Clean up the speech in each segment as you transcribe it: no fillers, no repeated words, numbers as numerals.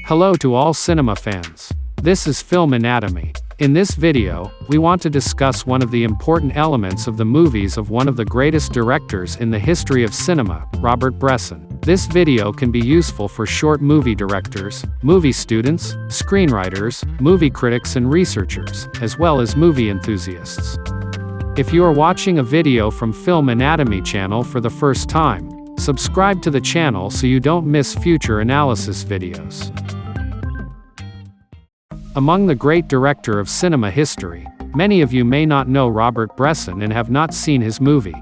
Hello to all cinema fans. This is Film Anatomy. In this video, we want to discuss one of the important elements of the movies of one of the greatest directors in the history of cinema, Robert Bresson. This video can be useful for short movie directors, movie students, screenwriters, movie critics and researchers, as well as movie enthusiasts. If you are watching a video from Film Anatomy channel for the first time, subscribe to the channel so you don't miss future analysis videos. Among the great director of cinema history, many of you may not know Robert Bresson and have not seen his movie.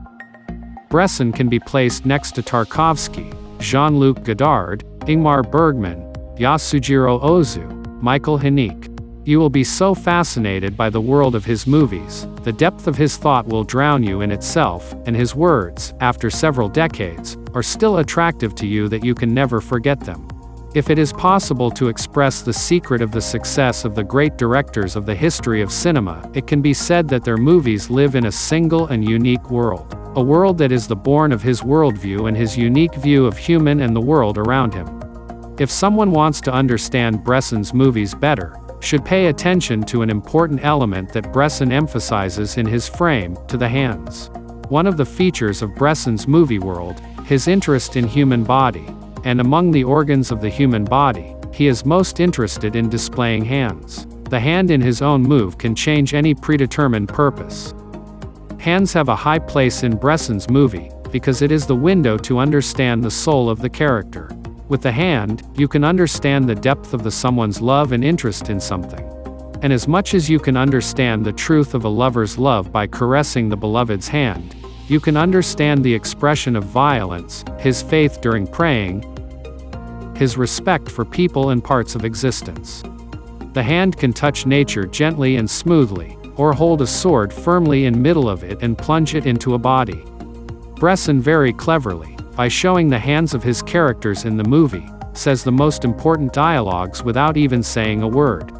Bresson can be placed next to Tarkovsky, Jean-Luc Godard, Ingmar Bergman, Yasujiro Ozu, Michael Haneke. You will be so fascinated by the world of his movies, the depth of his thought will drown you in itself, and his words, after several decades, are still attractive to you that you can never forget them. If it is possible to express the secret of the success of the great directors of the history of cinema, it can be said that their movies live in a single and unique world. A world that is the born of his worldview and his unique view of human and the world around him. If someone wants to understand Bresson's movies better, should pay attention to an important element that Bresson emphasizes in his frame, to the hands. One of the features of Bresson's movie world, his interest in human body. And among the organs of the human body, he is most interested in displaying hands. The hand in his own move can change any predetermined purpose. Hands have a high place in Bresson's movie, because it is the window to understand the soul of the character. With the hand, you can understand the depth of someone's love and interest in something. And as much as you can understand the truth of a lover's love by caressing the beloved's hand, you can understand the expression of violence, his faith during praying, his respect for people and parts of existence. The hand can touch nature gently and smoothly, or hold a sword firmly in middle of it and plunge it into a body. Bresson very cleverly, by showing the hands of his characters in the movie, says the most important dialogues without even saying a word.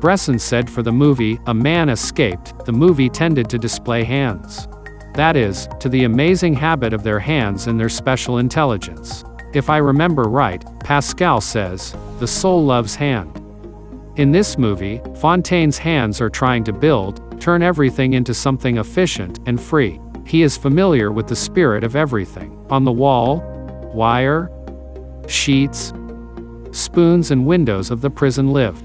Bresson said for the movie, A Man Escaped, the movie tended to display hands. That is, to the amazing habit of their hands and their special intelligence. If I remember right, Pascal says, the soul loves hand. In this movie, Fontaine's hands are trying to build, turn everything into something efficient and free. He is familiar with the spirit of everything. On the wall, wire, sheets, spoons and windows of the prison live.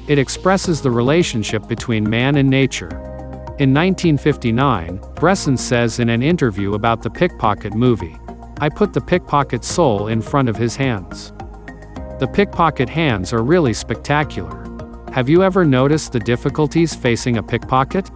It expresses the relationship between man and nature. In 1959, Bresson says in an interview about the Pickpocket movie, I put the pickpocket soul in front of his hands. The pickpocket hands are really spectacular. Have you ever noticed the difficulties facing a pickpocket?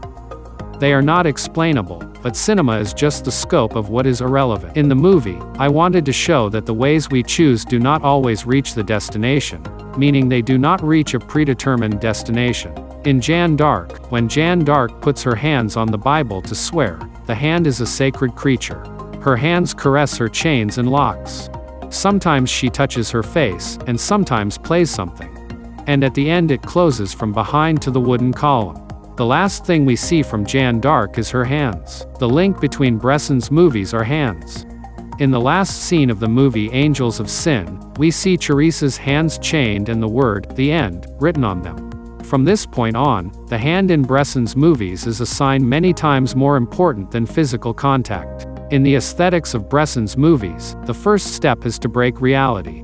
They are not explainable, but cinema is just the scope of what is irrelevant. In the movie, I wanted to show that the ways we choose do not always reach the destination, meaning they do not reach a predetermined destination. In Jeanne d'Arc, when Jeanne d'Arc puts her hands on the Bible to swear, the hand is a sacred creature. Her hands caress her chains and locks. Sometimes she touches her face, and sometimes plays something. And at the end it closes from behind to the wooden column. The last thing we see from Jeanne d'Arc is her hands. The link between Bresson's movies are hands. In the last scene of the movie Angels of Sin, we see Teresa's hands chained and the word, the end, written on them. From this point on, the hand in Bresson's movies is a sign many times more important than physical contact. In the aesthetics of Bresson's movies, the first step is to break reality.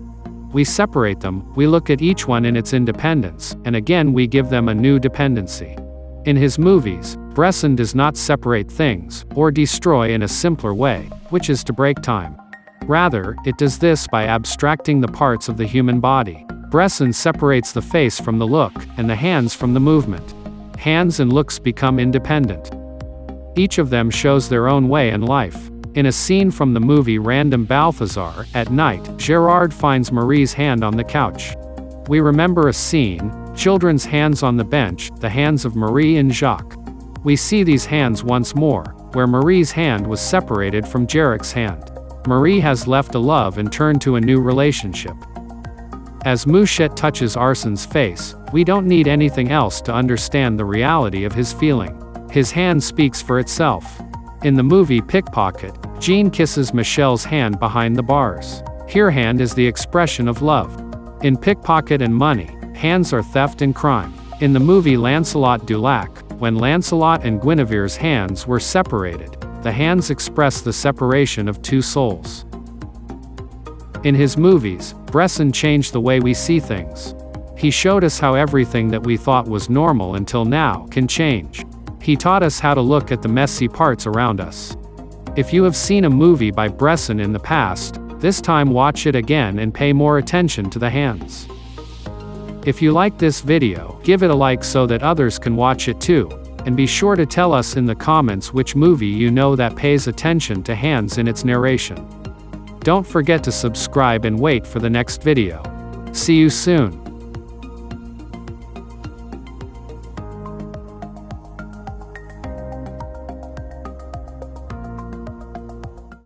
We separate them, we look at each one in its independence, and again we give them a new dependency. In his movies, Bresson does not separate things, or destroy in a simpler way, which is to break time. Rather, it does this by abstracting the parts of the human body. Bresson separates the face from the look, and the hands from the movement. Hands and looks become independent. Each of them shows their own way in life. In a scene from the movie Hasard Balthazar, at night, Gerard finds Marie's hand on the couch. We remember a scene, children's hands on the bench, the hands of Marie and Jacques. We see these hands once more, where Marie's hand was separated from Jarek's hand. Marie has left a love and turned to a new relationship. As Mouchette touches Arsene's face, we don't need anything else to understand the reality of his feeling. His hand speaks for itself. In the movie Pickpocket, Jean kisses Michelle's hand behind the bars. Here hand is the expression of love. In Pickpocket and Money, hands are theft and crime. In the movie Lancelot du Lac, when Lancelot and Guinevere's hands were separated, the hands express the separation of two souls. In his movies, Bresson changed the way we see things. He showed us how everything that we thought was normal until now can change. He taught us how to look at the messy parts around us. If you have seen a movie by Bresson in the past, this time watch it again and pay more attention to the hands. If you like this video, give it a like so that others can watch it too, and be sure to tell us in the comments which movie you know that pays attention to hands in its narration. Don't forget to subscribe and wait for the next video. See you soon.